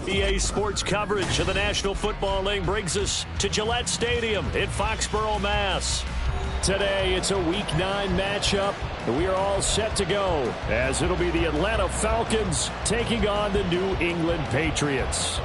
EA Sports coverage of the National Football League brings us to Gillette Stadium in Foxborough, Mass. Today, it's a Week 9 matchup, and we are all set to go, as it'll be the Atlanta Falcons taking on the New England Patriots.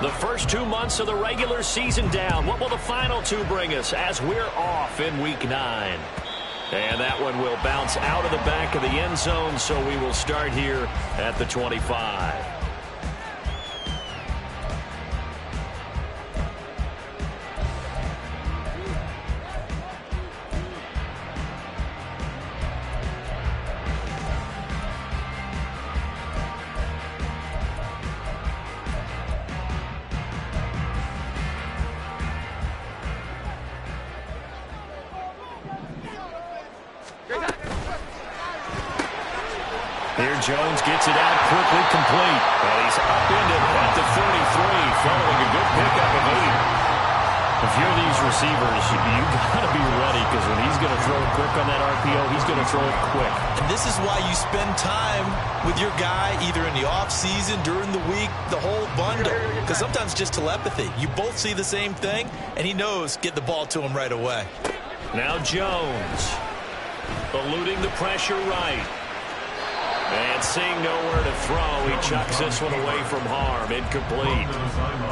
The first 2 months of the regular season down. What will the final 2 bring us as we're off in Week 9? And that one will bounce out of the back of the end zone, so we will start here at the 25. Here Jones gets it out quickly, complete. And he's upended at the 43, following a good pickup of 8. If you're these receivers, you got to be ready, because when he's going to throw it quick on that RPO, he's going to throw it quick. And this is why you spend time with your guy, either in the offseason, during the week, the whole bundle. Because sometimes just telepathy. You both see the same thing, and he knows get the ball to him right away. Now Jones, eluding the pressure right. And seeing nowhere to throw, he chucks this one away from harm. Incomplete.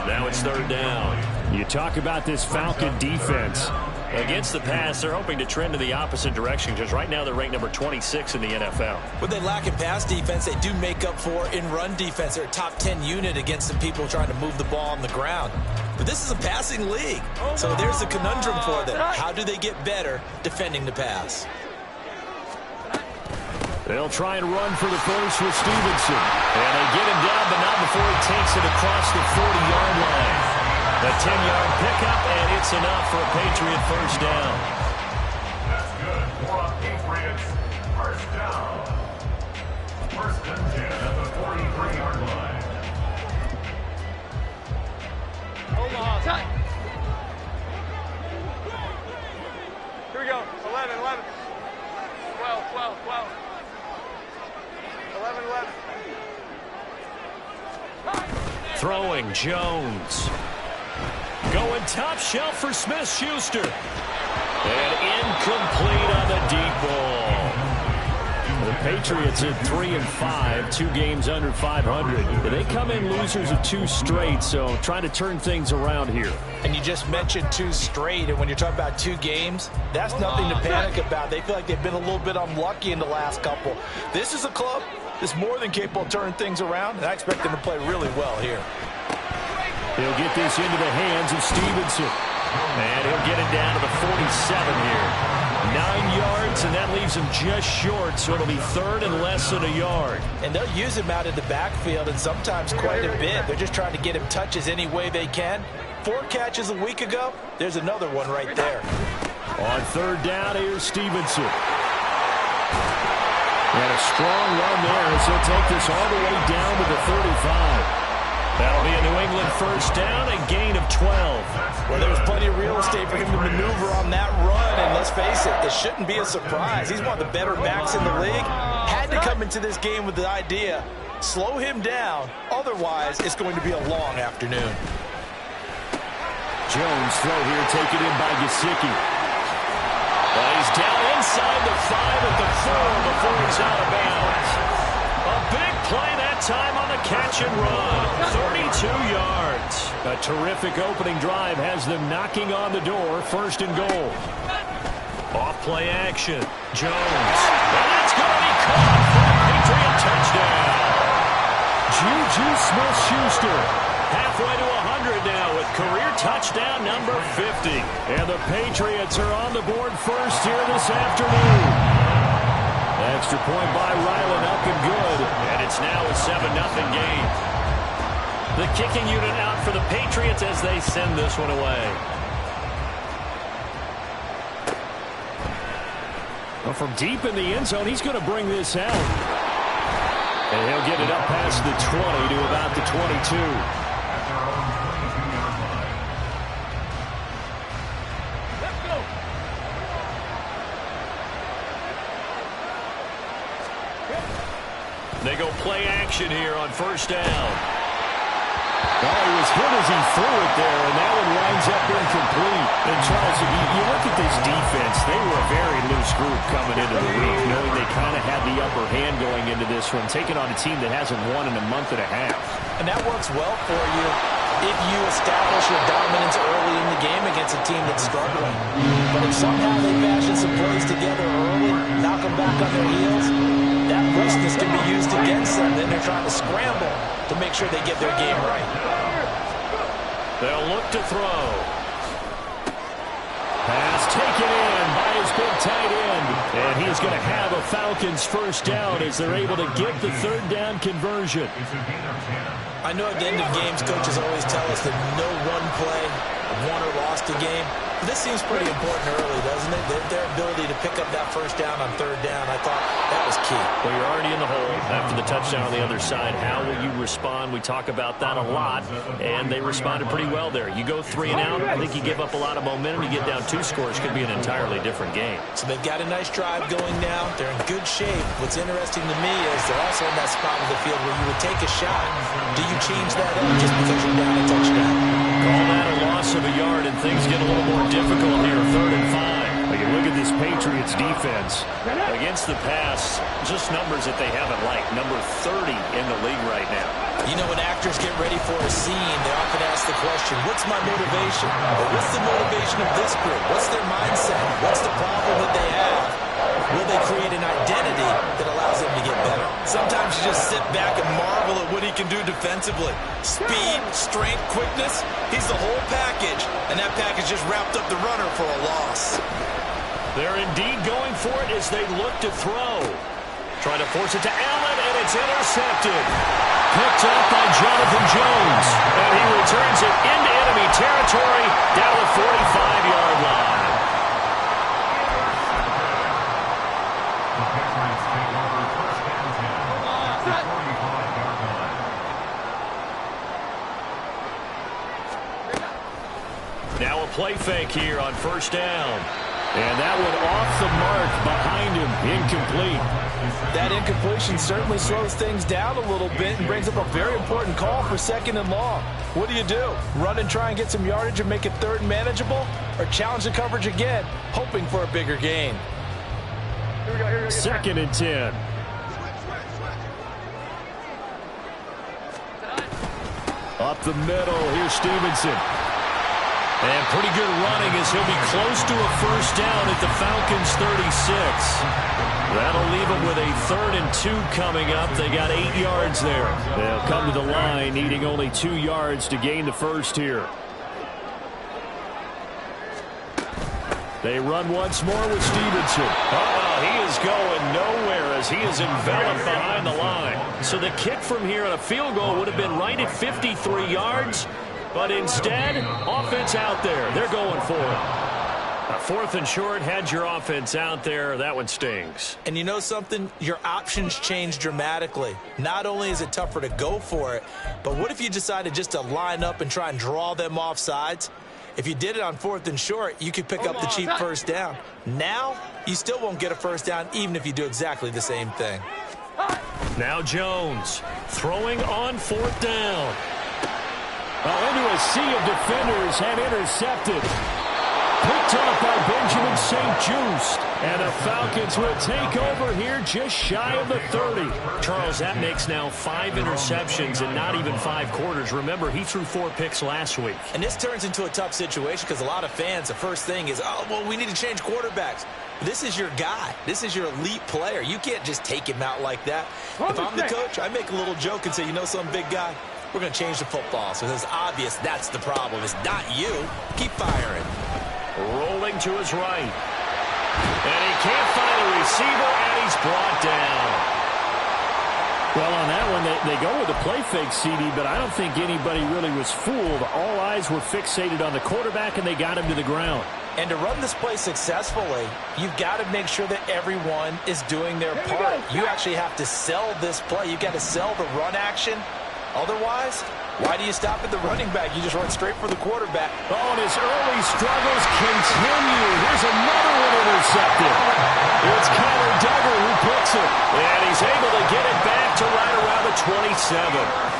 Now it's 3rd down. You talk about this Falcon defense. Against the pass, they're hoping to trend in the opposite direction, because right now they're ranked number 26 in the NFL. What they lack in pass defense, they do make up for in run defense. They're a top 10 unit against some people trying to move the ball on the ground. But this is a passing league. So there's a conundrum for them. How do they get better defending the pass? They'll try and run for the first with Stevenson. And they get him down, but not before he takes it across the 40-yard line. A 10-yard pickup, and it's enough for a Patriot first down. That's good for a Patriots first down. 1st and 10 at the 43-yard line. Omaha, tight. Here we go. 11, 11. 12, 12, 12. 11, 11. Throwing Jones. Going top shelf for Smith-Schuster. And incomplete on the deep ball. The Patriots at 3-5, 2 games under 500. They come in losers of 2 straight, so trying to turn things around here. And you just mentioned 2 straight, and when you're talking about 2 games, that's nothing to panic about. They feel like they've been a little bit unlucky in the last couple. This is a club that's more than capable of turning things around, and I expect them to play really well here. He'll get this into the hands of Stevenson. And he'll get it down to the 47 here. 9 yards, and that leaves him just short, so it'll be 3rd and less than a yard. And they'll use him out in the backfield, and sometimes quite a bit. They're just trying to get him touches any way they can. 4 catches a week ago. There's another one right there. On 3rd down, here's Stevenson. And a strong run there as he'll take this all the way down to the 35. That'll be a New England first down and gain of 12. Well, there's plenty of real estate for him to maneuver on that run, and let's face it, this shouldn't be a surprise. He's one of the better backs in the league. Had to come into this game with the idea, slow him down, otherwise it's going to be a long afternoon. Jones throw here, taken in by Gesicki. Well, he's down inside the 5 at the 4 before he's out of bounds. A big play that time on the catch and run. 32 yards. A terrific opening drive has them knocking on the door. 1st and goal. Off play action. Jones. And that's going to be caught for a Patriot touchdown. Juju Smith-Schuster. Halfway to 100 now with career touchdown number 50. And the Patriots are on the board first here this afternoon. Extra point by Ryland, up and good. And it's now a 7-0 game. The kicking unit out for the Patriots as they send this one away. Well, from deep in the end zone, he's going to bring this out. And he'll get it up past the 20 to about the 22. They go play action here on first down. Well, he was hit as he threw it there, and that one winds up incomplete. And Charles, if you look at this defense, they were a very loose group coming into the week, knowing they kind of had the upper hand going into this one, taking on a team that hasn't won in a month and a half. And that works well for you if you establish your dominance early in the game against a team that's struggling. But if somehow they fashion some plays together early, knock them back on their heels, that rushness can be used against them. Then they're trying to scramble to make sure they get their game right. They'll look to throw. Pass taken in by his big tight end. And he's going to have a Falcons first down as they're able to get the third down conversion. I know at the end of games, coaches always tell us that no one play won or lost a game. This seems pretty important early, doesn't it? Their ability to pick up that first down on third down, I thought that was key. Well, you're already in the hole after the touchdown on the other side. How will you respond? We talk about that a lot, and they responded pretty well there. You go 3 and out, I think you give up a lot of momentum. You get down 2 scores, could be an entirely different game. So they've got a nice drive going now. They're in good shape. What's interesting to me is they're also in that spot of the field where you would take a shot. Do you change that up just because you're down a touchdown? Call that a loss of a yard, and things get a little more difficult here, 3rd and 5. You look at this Patriots defense. Against the pass, just numbers that they haven't liked. Number 30 in the league right now. You know, when actors get ready for a scene, they often ask the question, what's my motivation? Or what's the motivation of this group? What's their mindset? What's the problem that they have? Will they create an identity that allows them to get better? Sometimes you just sit back and marvel at what he can do defensively. Speed, strength, quickness, he's the whole package. And that package just wrapped up the runner for a loss. They're indeed going for it as they look to throw. Trying to force it to Allen, and it's intercepted. Picked up by Jonathan Jones. And he returns it into enemy territory down the 45-yard line. Now a play fake here on first down. And that one off the mark behind him, incomplete. That incompletion certainly slows things down a little bit and brings up a very important call for 2nd and long. What do? Run and try and get some yardage and make it 3rd and manageable? Or challenge the coverage again, hoping for a bigger gain? 2nd and 10. Up the middle, here's Stevenson. And pretty good running as he'll be close to a first down at the Falcons' 36. That'll leave them with a 3rd and 2 coming up. They got 8 yards there. They'll come to the line needing only 2 yards to gain the first here. They run once more with Stevenson. He is going nowhere as he is enveloped behind the line. So the kick from here on a field goal would have been right at 53 yards. But instead, offense out there. They're going for it. A 4th and short, had your offense out there. That one stings. And you know something? Your options change dramatically. Not only is it tougher to go for it, but what if you decided just to line up and try and draw them off sides? If you did it on 4th and short, you could pick up the cheap first down. Now, you still won't get a first down even if you do exactly the same thing. Now Jones throwing on 4th down. Into a sea of defenders and intercepted. Picked up by Benjamin St-Juste. And the Falcons will take over here just shy of the 30. Charles, that makes now 5 interceptions in not even 5 quarters. Remember, he threw 4 picks last week. And this turns into a tough situation because a lot of fans, the first thing is, oh, well, we need to change quarterbacks. This is your guy. This is your elite player. You can't just take him out like that. If I'm the coach, I make a little joke and say, you know some big guy? We're going to change the football. So it's obvious that's the problem. It's not you. Keep firing. Rolling to his right. And he can't find a receiver, and he's brought down. Well, on that one, they go with the play fake, CD, but I don't think anybody really was fooled. All eyes were fixated on the quarterback, and they got him to the ground. And to run this play successfully, you've got to make sure that everyone is doing their part. You actually have to sell this play. You've got to sell the run action. Otherwise, why do you stop at the running back? You just run straight for the quarterback. Oh, and his early struggles continue. Here's another one intercepted. It's Kyler Duggar who picks it. And he's able to get it back to right around the 27.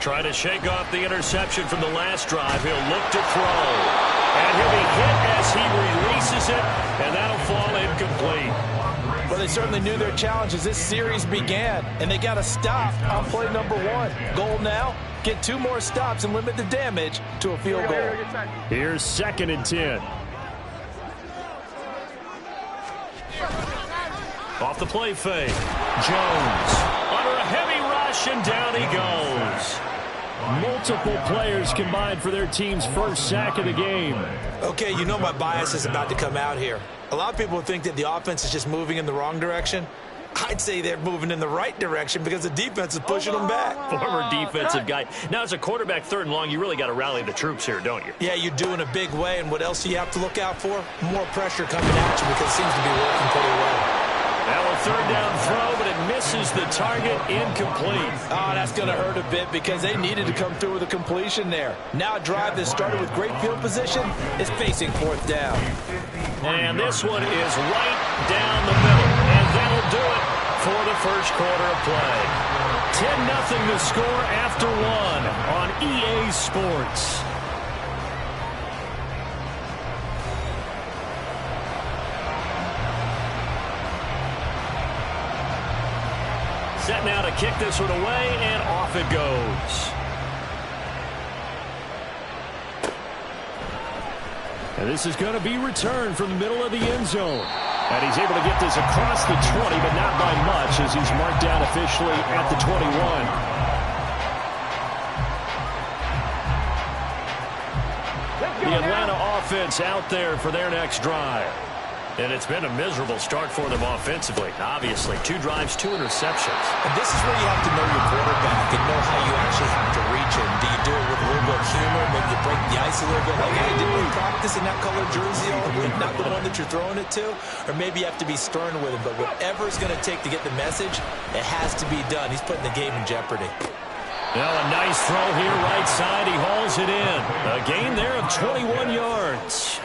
Trying to shake off the interception from the last drive. He'll look to throw. And he'll be hit as he releases it, and that'll fall incomplete. Well, they certainly knew their challenge as this series began, and they got to stop on play number 1. Goal now, get 2 more stops and limit the damage to a field goal. Here's 2nd and 10. Off the play fake. Jones under a heavy rush, and down he goes. Multiple players combined for their team's first sack of the game. Okay, you know my bias is about to come out here. A lot of people think that the offense is just moving in the wrong direction. I'd say they're moving in the right direction because the defense is pushing them back. Former defensive guy. Now, as a quarterback 3rd and long, you really got to rally the troops here, don't you? Yeah, you do in a big way, and what else do you have to look out for? More pressure coming at you because it seems to be working pretty well. Now a 3rd down throw, but it misses the target, incomplete. Oh, that's going to hurt a bit because they needed to come through with a completion there. Now a drive that started with great field position is facing 4th down. And this one is right down the middle, and that'll do it for the first quarter of play. 10-0 to score after 1 on EA Sports. Set now to kick this one away, and off it goes. And this is going to be returned from the middle of the end zone. And he's able to get this across the 20, but not by much as he's marked down officially at the 21. The Atlanta offense out there for their next drive. And it's been a miserable start for them offensively. Obviously, 2 drives, 2 interceptions. And this is where you have to know your quarterback and know how you actually have to reach him. Do you do it with a little bit of humor? Maybe you break the ice a little bit. Like, hey, didn't we practice in that color jersey all the week? Not the one that you're throwing it to? Or maybe you have to be stern with him. But whatever it's going to take to get the message, it has to be done. He's putting the game in jeopardy. Now a nice throw here right side. He hauls it in. A gain there of 21 yards.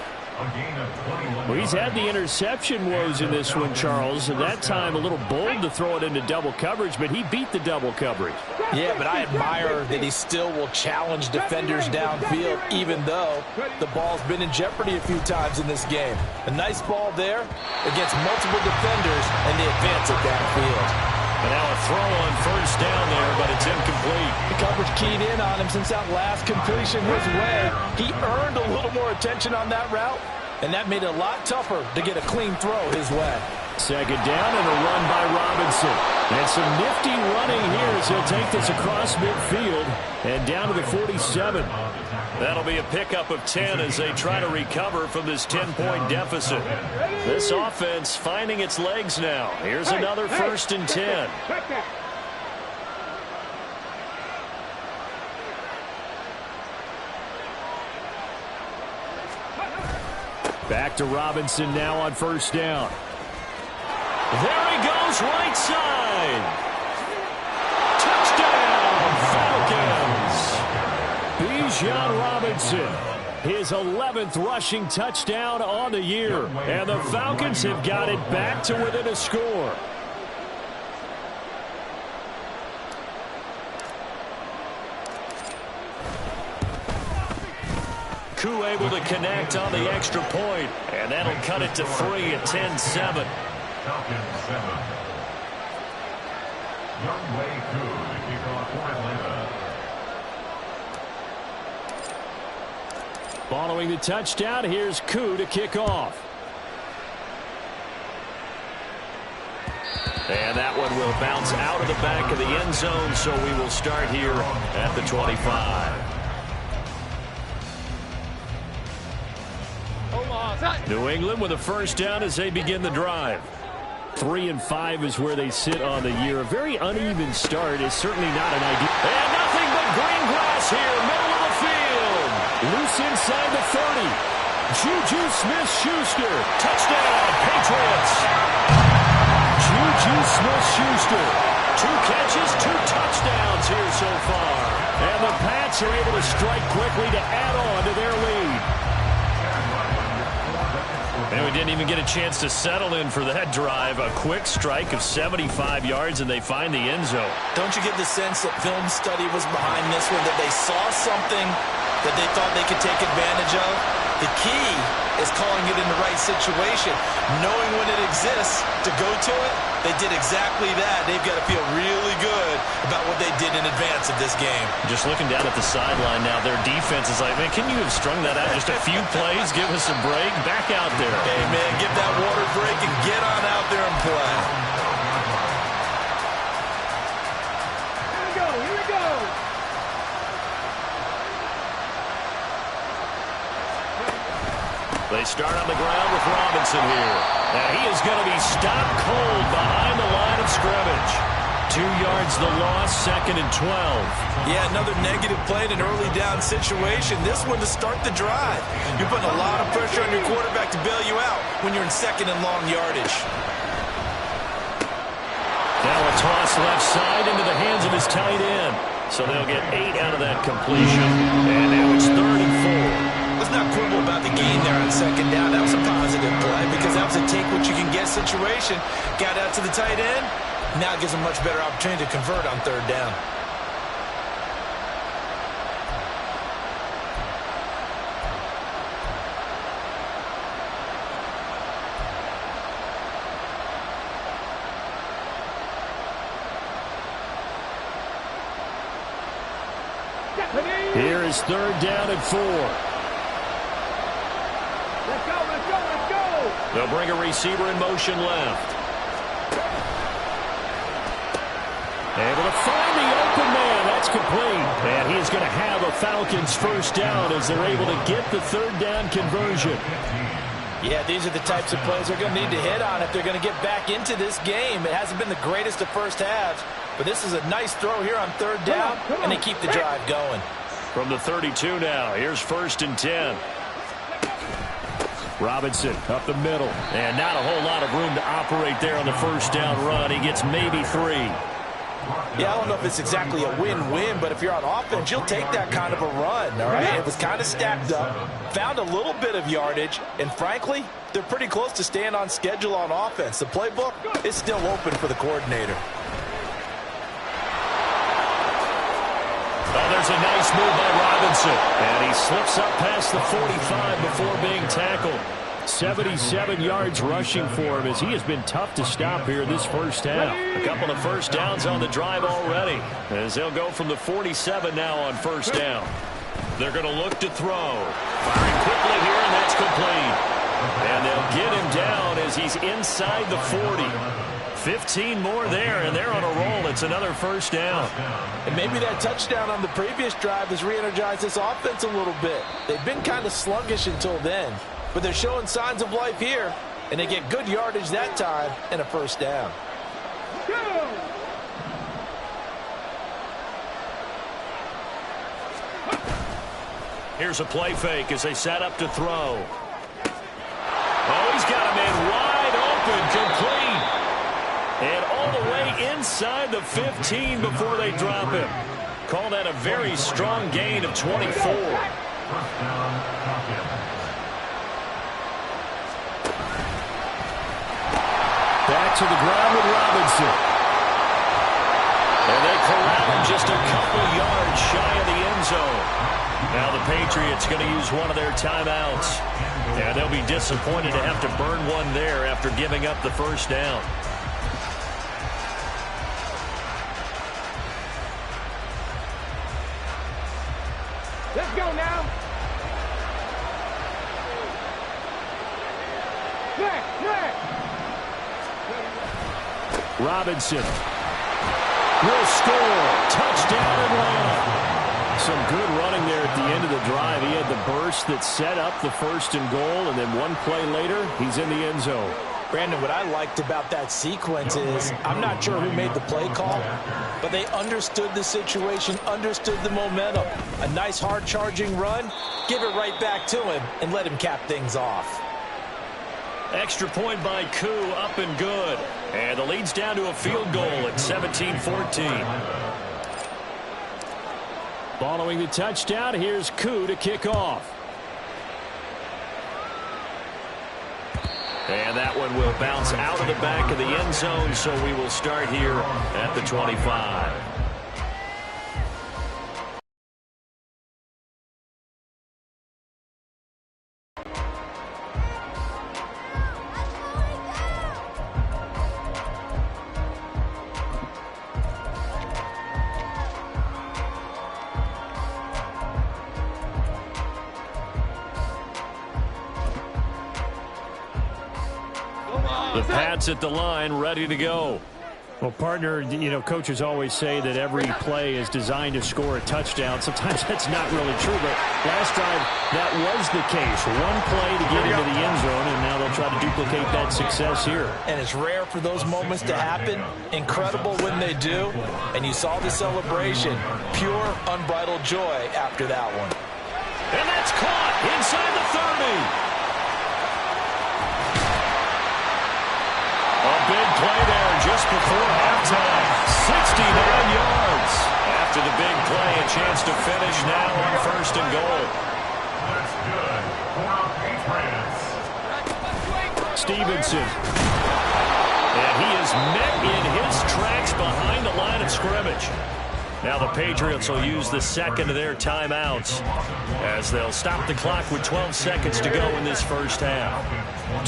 Well, he's had the interception woes in this one, Charles, and that time a little bold to throw it into double coverage, but he beat the double coverage. Yeah, but I admire that he still will challenge defenders downfield, even though the ball's been in jeopardy a few times in this game. A nice ball there against multiple defenders, and they advance it downfield. And now a throw on 1st down there, but it's incomplete. The coverage keyed in on him since that last completion his way. He earned a little more attention on that route, and that made it a lot tougher to get a clean throw his way. 2nd down and a run by Robinson. And some nifty running here as he'll take this across midfield and down to the 47. That'll be a pickup of 10 as they try to recover from this 10-point deficit. This offense finding its legs now. Here's another 1st and 10. Back to Robinson now on 1st down. There he goes, right side. Touchdown, Falcons. Bijan Robinson, his 11th rushing touchdown on the year. And the Falcons have got it back to within a score. Koo able to connect on the extra point, and that'll cut it to 3 at 10-7. Falcons 7. Younghoe Koo to kick off for Atlanta. Following the touchdown, here's Koo to kick off. And that one will bounce out of the back of the end zone, so we will start here at the 25. Hold on. New England with a first down as they begin the drive. 3-5 is where they sit on the year. A very uneven start is certainly not an idea. And nothing but green grass here, middle of the field. Loose inside the 30. Juju Smith-Schuster. Touchdown, Patriots. Juju Smith-Schuster. 2 catches, 2 touchdowns here so far. And the Pats are able to strike quickly to add on to their lead. And we didn't even get a chance to settle in for that drive. A quick strike of 75 yards, and they find the end zone. Don't you get the sense that film study was behind this one, that they saw something that they thought they could take advantage of? The key is calling it in the right situation. Knowing when it exists to go to it, they did exactly that. They've got to feel really good about what they did in advance of this game. Just looking down at the sideline now, their defense is like, man, can you have strung that out just a few plays? Give us a break. Back out there. Hey, man, give that water break and get on out there and play. Here we go. They start on the ground with Robinson here. Now he is going to be stopped cold behind the line of scrimmage. 2 yards the loss, 2nd and 12. Yeah, another negative play in an early down situation. This one to start the drive. You're putting a lot of pressure on your quarterback to bail you out when you're in 2nd and long yardage. Now a toss left side into the hands of his tight end. So they'll get 8 out of that completion. And now it's 3rd and 4. Let's not quibble about the gain there on 2nd down. That was a positive play because that was a take-what-you-can-get situation. Got out to the tight end. Now it gives them much better opportunity to convert on 3rd down. Here is 3rd down and 4. Let's go, let's go, let's go. They'll bring a receiver in motion left. Able to find the open man. That's complete. And he is going to have a Falcons first down as they're able to get the 3rd down conversion. Yeah, these are the types of plays they're going to need to hit on if they're going to get back into this game. It hasn't been the greatest of first halves, but this is a nice throw here on 3rd down, and they keep the drive going. From the 32 now, here's 1st and 10. Robinson up the middle. And not a whole lot of room to operate there on the first down run. He gets maybe 3. Yeah, I don't know if it's exactly a win-win, but if you're on offense, you'll take that kind of a run, all right? It was kind of stacked up, found a little bit of yardage, and frankly, they're pretty close to staying on schedule on offense. The playbook is still open for the coordinator. Oh, there's a nice move by Robinson. And he slips up past the 45 before being tackled. 77 yards rushing for him as he has been tough to stop here this first half. A couple of first downs on the drive already as they'll go from the 47 now on first down. They're going to look to throw. Firing quickly here, and that's complete. And they'll get him down as he's inside the 40. 15 more there, and they're on a roll. It's another first down. And maybe that touchdown on the previous drive has re-energized this offense a little bit. They've been kind of sluggish until then, but they're showing signs of life here, and they get good yardage that time and a first down. Here's a play fake as they set up to throw. Oh, he's got him in wide open, complete. And all the way inside the 15 before they drop him. Call that a very strong gain of 24. Back to the ground with Robinson. And they corral him just a couple yards shy of the end zone. Now the Patriots going to use one of their timeouts. And they'll be disappointed to have to burn one there after giving up the first down. Let's go now. Next. Robinson will score. Touchdown Atlanta. Some good running there at the end of the drive. He had the burst that set up the 1st and goal, and then one play later, he's in the end zone. Brandon, what I liked about that sequence is I'm not sure who made the play call, but they understood the situation, understood the momentum. A nice hard-charging run, give it right back to him, and let him cap things off. Extra point by Koo, up and good. And the lead's down to a field goal at 17-14. Following the touchdown, here's Koo to kick off. And that one will bounce out of the back of the end zone, so we will start here at the 25. The Pats at the line, ready to go. Well, partner, you know, coaches always say that every play is designed to score a touchdown. Sometimes that's not really true, but last drive, that was the case. One play to get into the end zone, and now they'll try to duplicate that success here. And it's rare for those moments to happen. Incredible when they do. And you saw the celebration. Pure, unbridled joy after that one. And that's caught inside the 30. A big play there just before halftime. 69 yards. After the big play, a chance to finish now on 1st and goal. That's good for Patriots. Stevenson. And he is met in his tracks behind the line of scrimmage. Now the Patriots will use the second of their timeouts as they'll stop the clock with 12 seconds to go in this first half.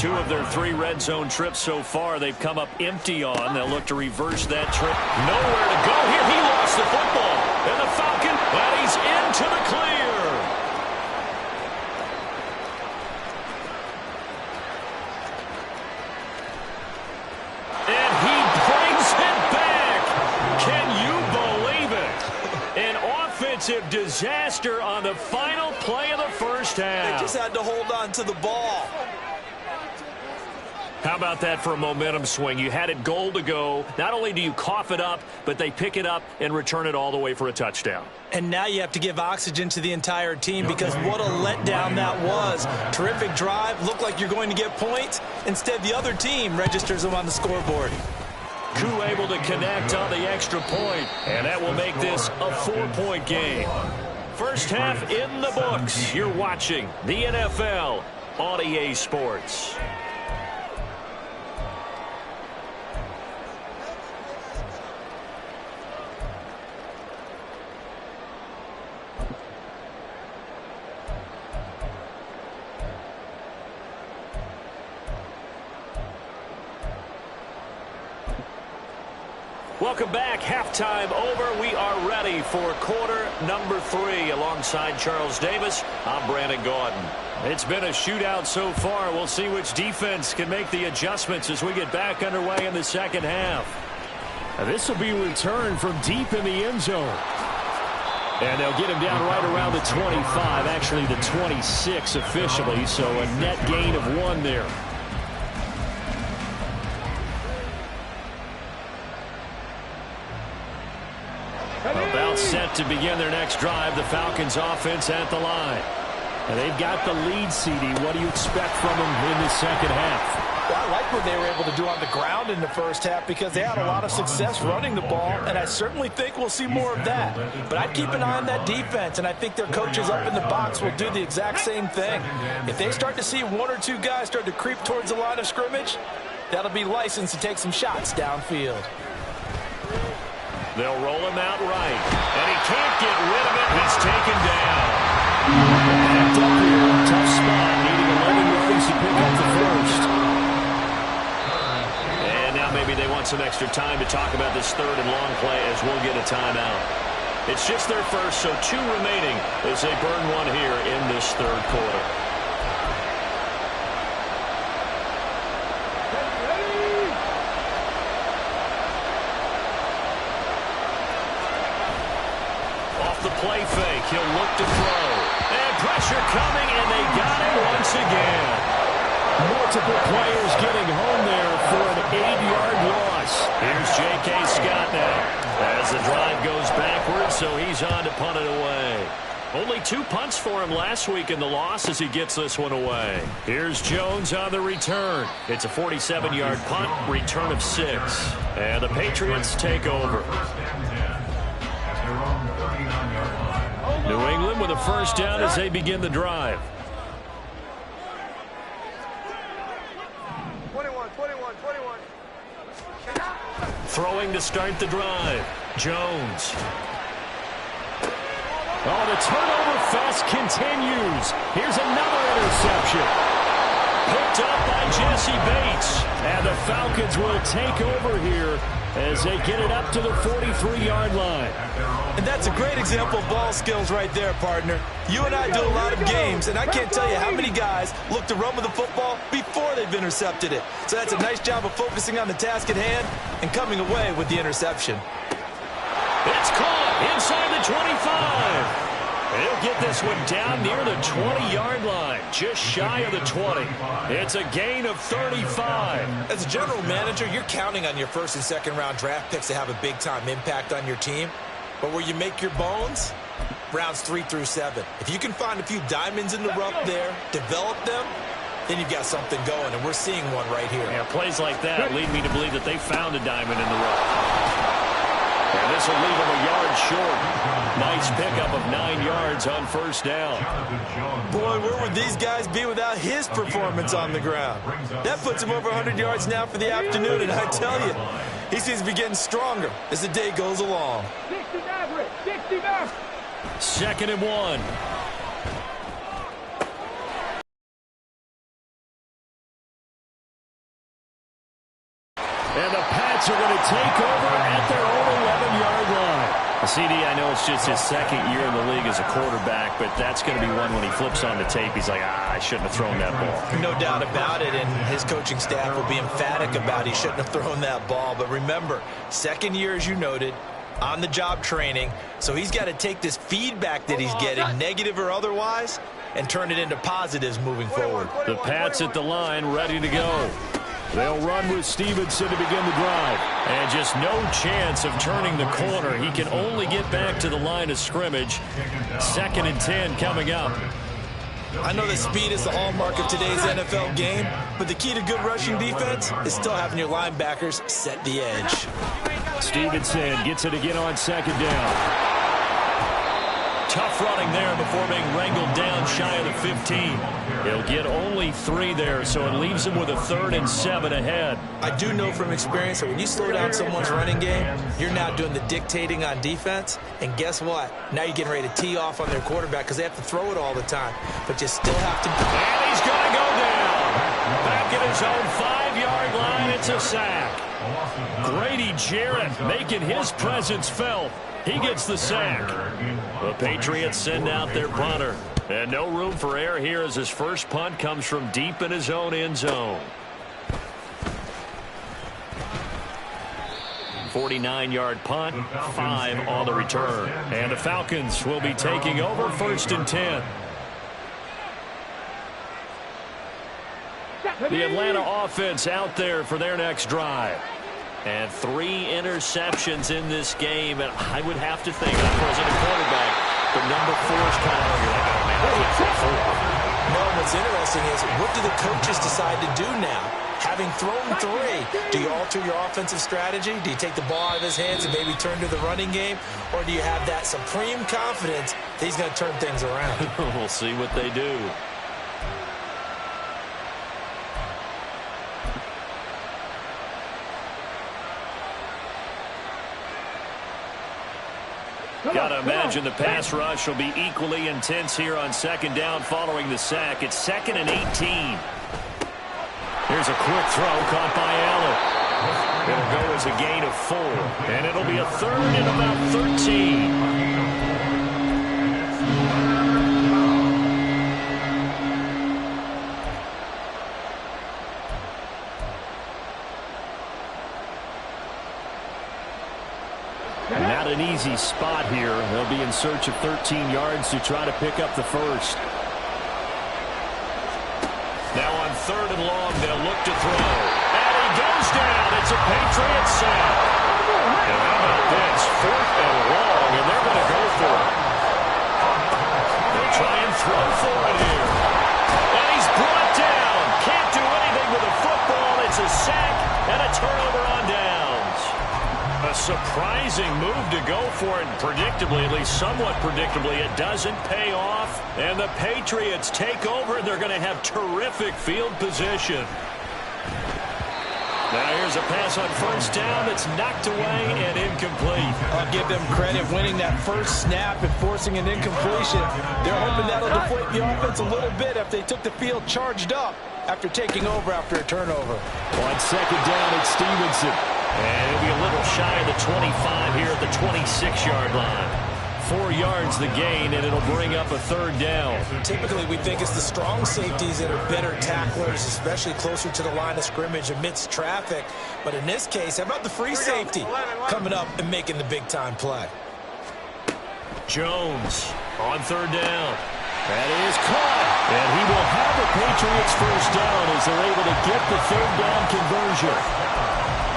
2 of their 3 red zone trips so far they've come up empty on. They'll look to reverse that trip. Nowhere to go here. He lost the football. And the Falcon, and he's into the clear. And he brings it back. Can you believe it? An offensive disaster on the final play of the first half. They just had to hold on to the ball. How about that for a momentum swing? You had it goal to go. Not only do you cough it up, but they pick it up and return it all the way for a touchdown. And now you have to give oxygen to the entire team because what a letdown that was. Terrific drive. Looked like you're going to get points. Instead, the other team registers them on the scoreboard. Koo able to connect on the extra point, and that will make this a 4-point game. First half in the books. You're watching the NFL on EA Sports. Welcome back. Halftime over. We are ready for quarter number 3. Alongside Charles Davis, I'm Brandon Gaudin. It's been a shootout so far. We'll see which defense can make the adjustments as we get back underway in the second half. This will be returned from deep in the end zone. And they'll get him down right around the 25, actually the 26 officially, so a net gain of 1 there. About set to begin their next drive, the Falcons offense at the line. And they've got the lead, CD. What do you expect from them in the second half? Well, I like what they were able to do on the ground in the first half because they had a lot of success running the ball, and I certainly think we'll see more of that. But I'd keep an eye on that defense, and I think their coaches up in the box will do the exact same thing. If they start to see 1 or 2 guys start to creep towards the line of scrimmage, that'll be licensed to take some shots downfield. They'll roll him out right, and he can't get rid of it. He's taken down. Backed up here, tough spot, needing 11 yards to pick up the first. And now maybe they want some extra time to talk about this 3rd and long play as we'll get a timeout. It's just their first, so 2 remaining as they burn 1 here in this 3rd quarter. The play fake. He'll look to throw. And pressure coming, and they got him once again. Multiple players getting home there for an 8-yard loss. Here's J.K. Scott now as the drive goes backwards, so he's on to punt it away. Only 2 punts for him last week in the loss as he gets this one away. Here's Jones on the return. It's a 47-yard punt, return of 6. And the Patriots take over. New England with a first down as they begin the drive. 21. Throwing to start the drive. Jones. Oh, the turnover fest continues. Here's another interception. Picked up by Jesse Bates. And the Falcons will take over here as they get it up to the 43-yard line. And that's a great example of ball skills right there, partner. You and I do a lot of games, and I can't tell you how many guys look to run with the football before they've intercepted it. So that's a nice job of focusing on the task at hand and coming away with the interception. It's caught inside the 25. He'll get this one down near the 20-yard line, just shy of the 20. It's a gain of 35. As a general manager, you're counting on your first and second round draft picks to have a big-time impact on your team. But where you make your bones, rounds 3 through 7. If you can find a few diamonds in the rough there, develop them, then you've got something going, and we're seeing one right here. Yeah, plays like that lead me to believe that they found a diamond in the rough. And this will leave him a yard short. Nice pickup of 9 yards on first down. Boy, where would these guys be without his performance on the ground? That puts him over 100 yards now for the afternoon, and I tell you, he seems to be getting stronger as the day goes along. 69. 2nd and 1. And the Pats are going to take over at their own 11-yard line. CD, I know it's just his 2nd year in the league as a quarterback, but that's going to be one when he flips on the tape. He's like, I shouldn't have thrown that ball. No doubt about it, and his coaching staff will be emphatic about he shouldn't have thrown that ball. But remember, 2nd year, as you noted, on-the-job training, so he's got to take this feedback that he's getting, negative or otherwise, and turn it into positives moving forward. The Pats at the line, ready to go. They'll run with Stevenson to begin the drive. And just no chance of turning the corner. He can only get back to the line of scrimmage. 2nd and 10 coming up. I know that speed is the hallmark of today's NFL game, but the key to good rushing defense is still having your linebackers set the edge. Stevenson gets it again on 2nd down. Tough running there before being wrangled down shy of the 15. He'll get only 3 there, so it leaves him with a 3rd and 7 ahead. I do know from experience that when you slow down someone's running game, you're now doing the dictating on defense. And guess what? Now you're getting ready to tee off on their quarterback because they have to throw it all the time. But you still have to. And he's going to go down. Back at his own 5-yard line, it's a sack. Grady Jarrett making his presence felt. He gets the sack. The Patriots send out their punter. And no room for error here as his first punt comes from deep in his own end zone. 49-yard punt, 5 on the return. And the Falcons will be taking over 1st and 10. The Atlanta offense out there for their next drive. And 3 interceptions in this game. And I would have to think, I wasn't a quarterback, but number 4 is kind of, you're like, oh man, I can't throw 4. No, what's interesting is, what do the coaches decide to do now? Having thrown 3, do you alter your offensive strategy? Do you take the ball out of his hands and maybe turn to the running game? Or do you have that supreme confidence that he's going to turn things around? We'll see what they do. Got to imagine the pass rush will be equally intense here on 2nd down following the sack. It's 2nd and 18. Here's a quick throw caught by Allen. It'll go as a gain of 4, and it'll be a 3rd and about 13. an easy spot here. They'll be in search of 13 yards to try to pick up the first. Now on 3rd and long, they'll look to throw. And he goes down. It's a Patriots sack. And how about this? 4th and long, and they're going to go for it. They'll try and throw for it here. And he's brought down. Can't do anything with the football. It's a sack and a turnover on downs. A surprising move to go for it. Predictably, at least somewhat predictably, it doesn't pay off. And the Patriots take over. They're going to have terrific field position. Now here's a pass on 1st down that's knocked away and incomplete. I'll give them credit winning that first snap and forcing an incompletion. They're hoping that'll deflate the offense a little bit if they took the field charged up after taking over after a turnover. On 2nd down, it's Stevenson. And he'll be a little shy of the 25 here at the 26-yard line. 4 yards the gain, and it'll bring up a 3rd down. Typically, we think it's the strong safeties that are better tacklers, especially closer to the line of scrimmage amidst traffic. But in this case, how about the free safety coming up and making the big-time play? Jones on 3rd down. That is caught. And he will have the Patriots first down as they're able to get the 3rd down conversion.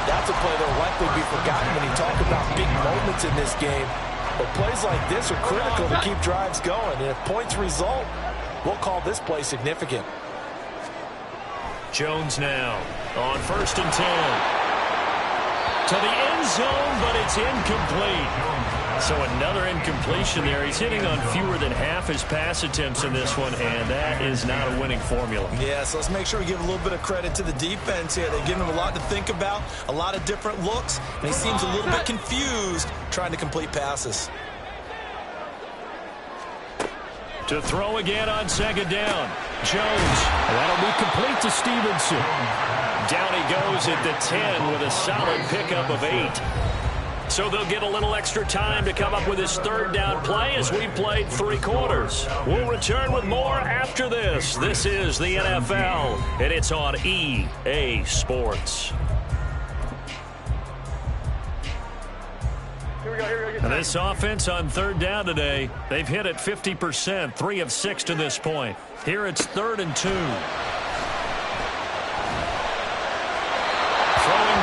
That's a play that will likely be forgotten when you talk about big moments in this game. But plays like this are critical to keep drives going. And if points result, we'll call this play significant. Jones now on 1st and 10. To the end zone, but it's incomplete. So another incompletion there. He's hitting on fewer than half his pass attempts in this one, and that is not a winning formula. Yeah, so let's make sure we give a little bit of credit to the defense here. They give him a lot to think about, a lot of different looks, and he seems a little bit confused trying to complete passes. To throw again on 2nd down. Jones. That'll be complete to Stevenson. Down he goes at the 10 with a solid pickup of 8. So they'll get a little extra time to come up with his 3rd down play as we played 3 quarters. We'll return with more after this. This is the NFL, and it's on EA Sports. And this offense on 3rd down today, they've hit it 50%, 3 of 6 to this point. Here it's 3rd and 2. Throwing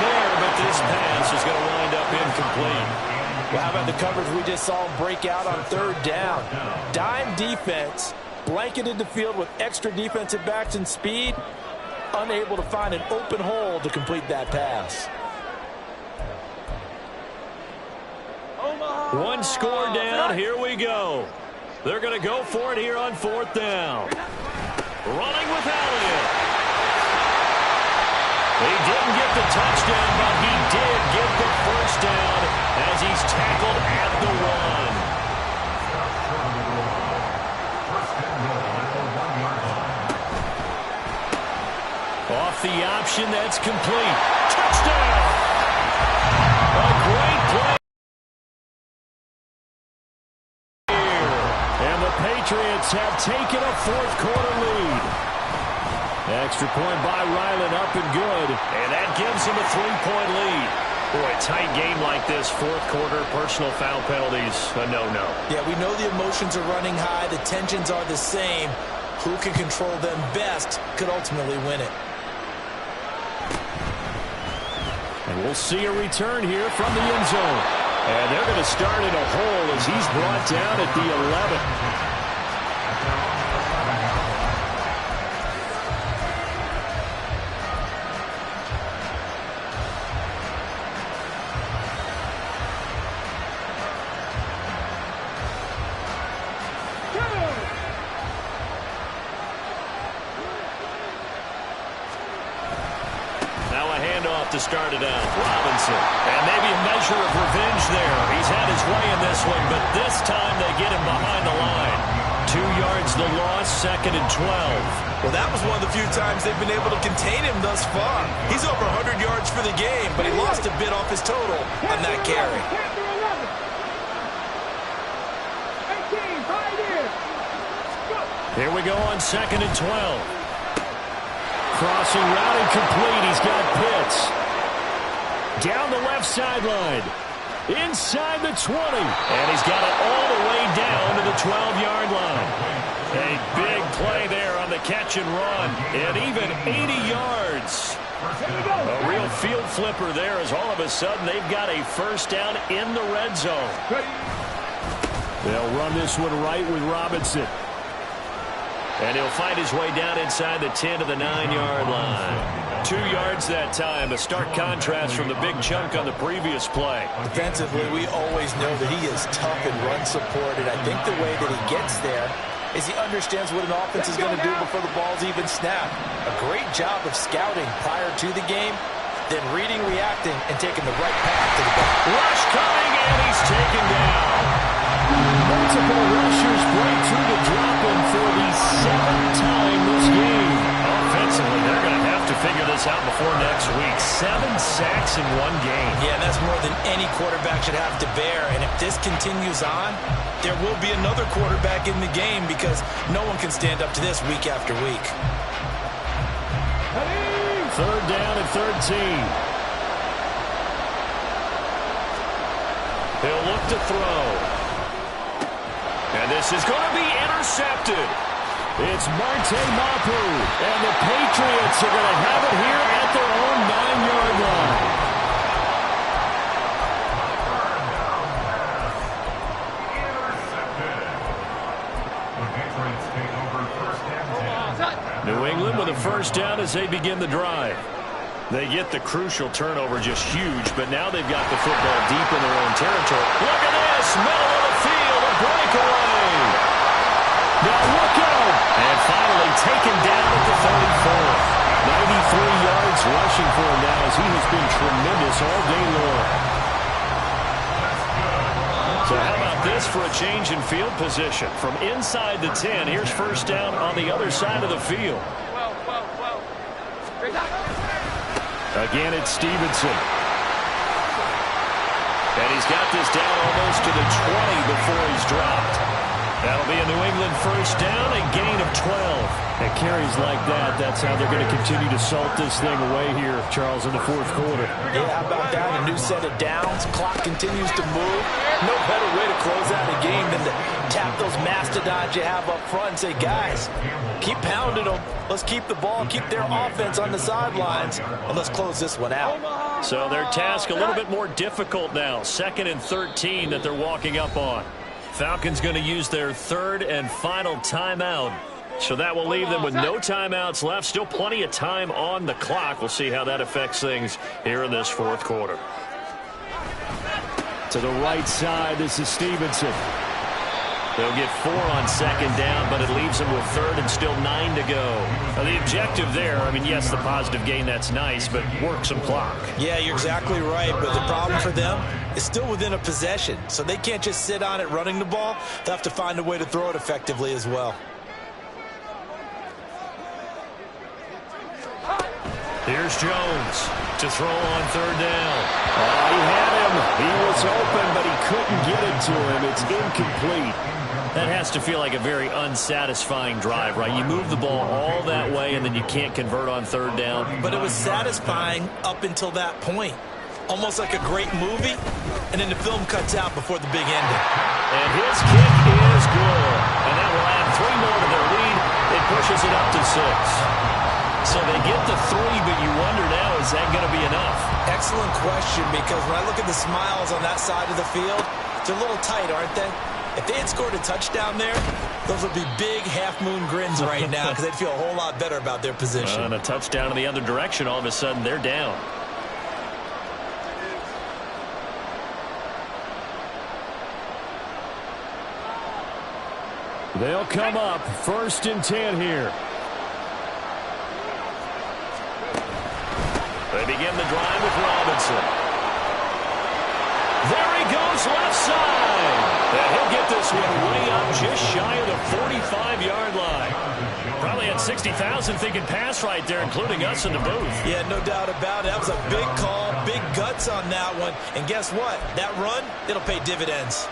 there, but this pass is going to wind up incomplete. Well, how about the coverage we just saw break out on 3rd down? Dime defense, blanketed the field with extra defensive backs and speed, unable to find an open hole to complete that pass. One score down, here we go. They're going to go for it here on 4th down. Running with Elliott. He didn't get the touchdown, but he did get the first down as he's tackled at the 1. Off the option, that's complete. Touchdown! A great play. Patriots have taken a 4th quarter lead. Extra point by Ryland, up and good. And that gives him a 3-point lead. Boy, a tight game like this, 4th quarter, personal foul penalties, a no-no. Yeah, we know the emotions are running high. The tensions are the same. Who can control them best could ultimately win it. And we'll see a return here from the end zone. And they're going to start in a hole as he's brought down at the 11. To start it out, Robinson. And maybe a measure of revenge there. He's had his way in this one, but this time they get him behind the line. 2 yards the loss, 2nd and 12. Well, that was one of the few times they've been able to contain him thus far. He's over 100 yards for the game, but he lost a bit off his total on that carry. Here we go on 2nd and 12. Crossing route incomplete. He's got Pitts. Down the left sideline. inside the 20. And he's got it all the way down to the 12-yard line. A big play there on the catch and run. And even 80 yards. A real field flipper there as all of a sudden they've got a first down in the red zone. They'll run this one right with Robinson. And he'll find his way down inside the 10 to the 9-yard line. 2 yards that time. A stark contrast from the big chunk on the previous play. Defensively, we always know that he is tough and run supported. I think the way that he gets there is he understands what an offense is going to do before the ball's even snapped. A great job of scouting prior to the game, then reading, reacting, and taking the right path to the ball. Rush coming, and he's taken down. Multiple rushers break through the drop-in for the 7th time this game. Offensively, they're going to have to figure this out before next week. 7 sacks in one game. Yeah, that's more than any quarterback should have to bear. And if this continues on, there will be another quarterback in the game because no one can stand up to this week after week. 3rd down and 13. He'll look to throw. And this is going to be intercepted. It's Marte Mapu. And the Patriots are going to have it here at their own 9-yard line. New England with a first down as they begin the drive. They get the crucial turnover, just huge, but now they've got the football deep in their own territory. Look at this, middle of the field, a breakaway. Now look out. And finally taken down at the 34. 93 yards rushing for him now as he has been tremendous all day long. So how about this for a change in field position? From inside the 10, here's first down on the other side of the field. Again, it's Stevenson. And he's got this down almost to the 20 before he's dropped. That'll be a New England first down, a gain of 12. And carries like that, that's how they're going to continue to salt this thing away here, Charles, in the 4th quarter. Yeah, how about that? A new set of downs. Clock continues to move. No better way to close out a game than to tap those mastodons you have up front and say, guys, keep pounding them. Let's keep the ball, keep their offense on the sidelines, and let's close this one out. So their task a little bit more difficult now. 2nd and 13 that they're walking up on. Falcons going to use their 3rd and final timeout. So that will leave them with no timeouts left. Still plenty of time on the clock. We'll see how that affects things here in this 4th quarter. To the right side, this is Stevenson. They'll get 4 on 2nd down, but it leaves them with 3rd and still 9 to go. Now, the objective there, I mean, yes, the positive gain, that's nice, but work some clock. Yeah, you're exactly right, but the problem for them is still within a possession, so they can't just sit on it running the ball. They'll have to find a way to throw it effectively as well. Here's Jones to throw on 3rd down. He had him. He was open, but he couldn't get it to him. It's incomplete. That has to feel like a very unsatisfying drive, right? You move the ball all that way, and then you can't convert on 3rd down. But it was satisfying up until that point. Almost like a great movie, and then the film cuts out before the big ending. And his kick is good. And that will add 3 more to their lead. It pushes it up to 6. So they get the 3, but you wonder now, is that going to be enough? Excellent question, because when I look at the smiles on that side of the field, they're a little tight, aren't they? If they had scored a touchdown there, those would be big half-moon grins right now because they'd feel a whole lot better about their position. And a touchdown in the other direction, all of a sudden they're down. They'll come up 1st and 10 here. They begin the drive with Robinson. There he goes left side. And he'll get this one way up just shy of the 45-yard line. Probably had 60,000 thinking pass right there, including us in the booth. Yeah, no doubt about it. That was a big call, big guts on that one. And guess what? That run, it'll pay dividends.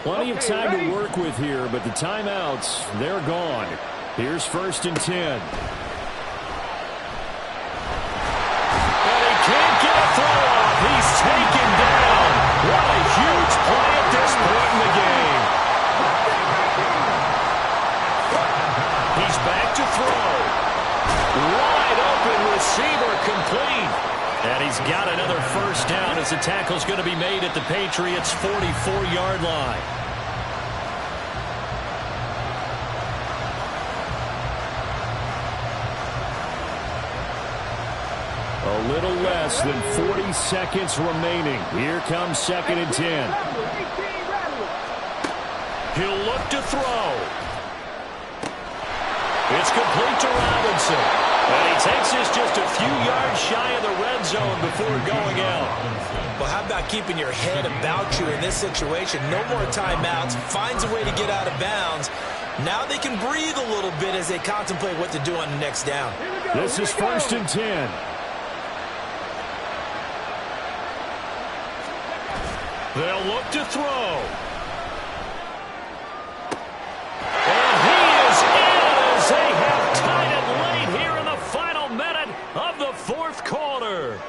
Plenty of time to work with here, but the timeouts, they're gone. Here's 1st and 10. And he can't get a throw off. He's taken down. What a huge play at this point in the game. He's back to throw. Wide open receiver complete. And he's got another 1st down as the tackle's going to be made at the Patriots' 44-yard line. A little less than 40 seconds remaining. Here comes 2nd and 10. He'll look to throw. It's complete to Robinson. And he takes this just a few yards shy of the red zone before going out. Well, how about keeping your head about you in this situation? No more timeouts. Finds a way to get out of bounds. Now they can breathe a little bit as they contemplate what to do on the next down. This is 1st and 10. They'll look to throw. And he is in as they have tied it late here in the final minute of the 4th quarter.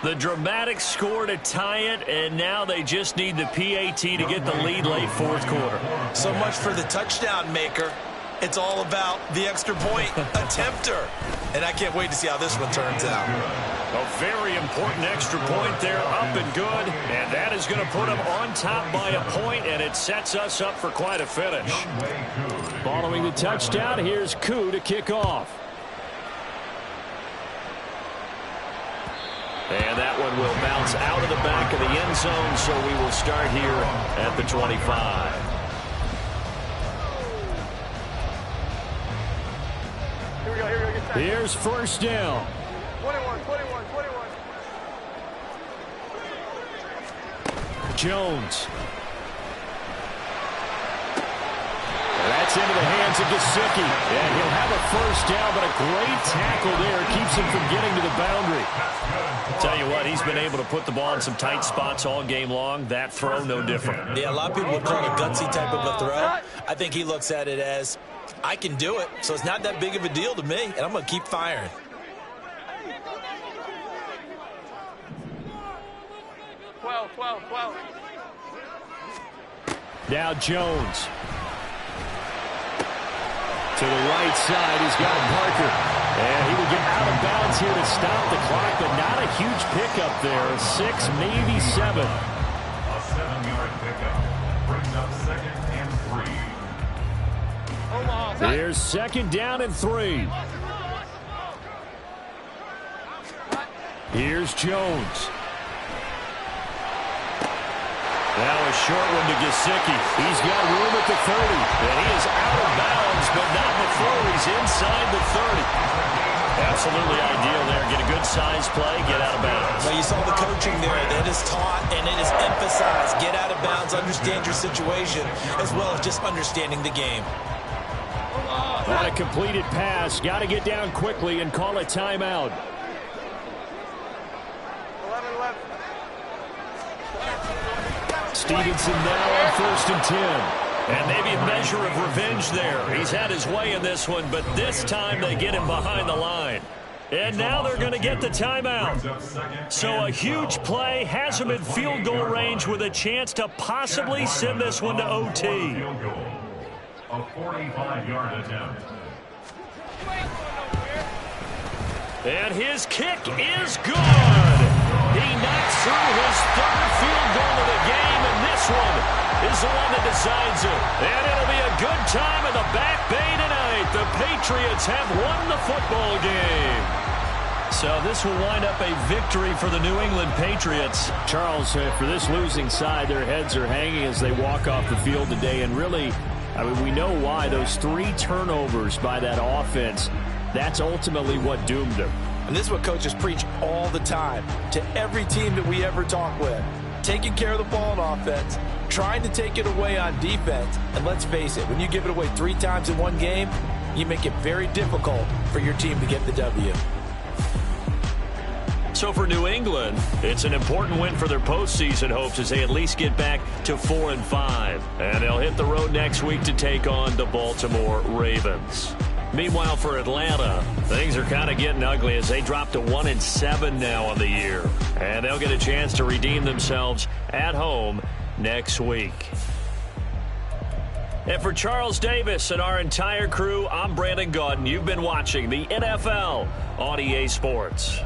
The dramatic score to tie it, and now they just need the PAT to get the lead late 4th quarter. So much for the touchdown maker. It's all about the extra point attempter. And I can't wait to see how this one turns out. A very important extra point there, up and good. And that is going to put them on top by a point, and it sets us up for quite a finish. Following the touchdown, here's Koo to kick off. And that one will bounce out of the back of the end zone, so we will start here at the 25. Here we go, get that. Here's 1st down. 21. Jones. That's into the hands of Gesicki. And he'll have a 1st down, but a great tackle there keeps him from getting to the boundary. Tell you what, he's been able to put the ball in some tight spots all game long. That throw, no different. Yeah, a lot of people would call it a gutsy type of a throw. I think he looks at it as, I can do it, so it's not that big of a deal to me, and I'm going to keep firing. Well. Now Jones. To the right side, he's got Parker. And he will get out of bounds here to stop the clock, but not a huge pickup there. 6, maybe 7. A 7-yard pickup brings up 2nd and 3. Here's 2nd down and 3. Here's Jones. Now a short one to Gesicki. He's got room at the 30. And he is out of bounds, but not before he's inside the 30. Absolutely ideal there. Get a good size play, get out of bounds. Well, you saw the coaching there. That is taught and it is emphasized. Get out of bounds, understand your situation, as well as just understanding the game. On a completed pass, got to get down quickly and call a timeout. 11. Stevenson now on 1st and 10. And maybe a measure of revenge there. He's had his way in this one, but this time they get him behind the line. And now they're going to get the timeout. So a huge play has him in field goal range with a chance to possibly send this one to OT. A 45-yard attempt. And his kick is good. He knocks through his 3rd field goal of the game, and this one is the one that decides it. And it'll be a good time in the Back Bay tonight. The Patriots have won the football game. So this will wind up a victory for the New England Patriots. Charles, for this losing side, their heads are hanging as they walk off the field today. And really, I mean, we know why. Those 3 turnovers by that offense, that's ultimately what doomed them. And this is what coaches preach all the time to every team that we ever talk with. Taking care of the ball on offense, trying to take it away on defense. And let's face it, when you give it away 3 times in one game, you make it very difficult for your team to get the W. So for New England, it's an important win for their postseason hopes as they at least get back to 4-5. And they'll hit the road next week to take on the Baltimore Ravens. Meanwhile, for Atlanta, things are kind of getting ugly as they drop to 1-7 now on the year. And they'll get a chance to redeem themselves at home next week. And for Charles Davis and our entire crew, I'm Brandon Gaudin. You've been watching the NFL on EA Sports.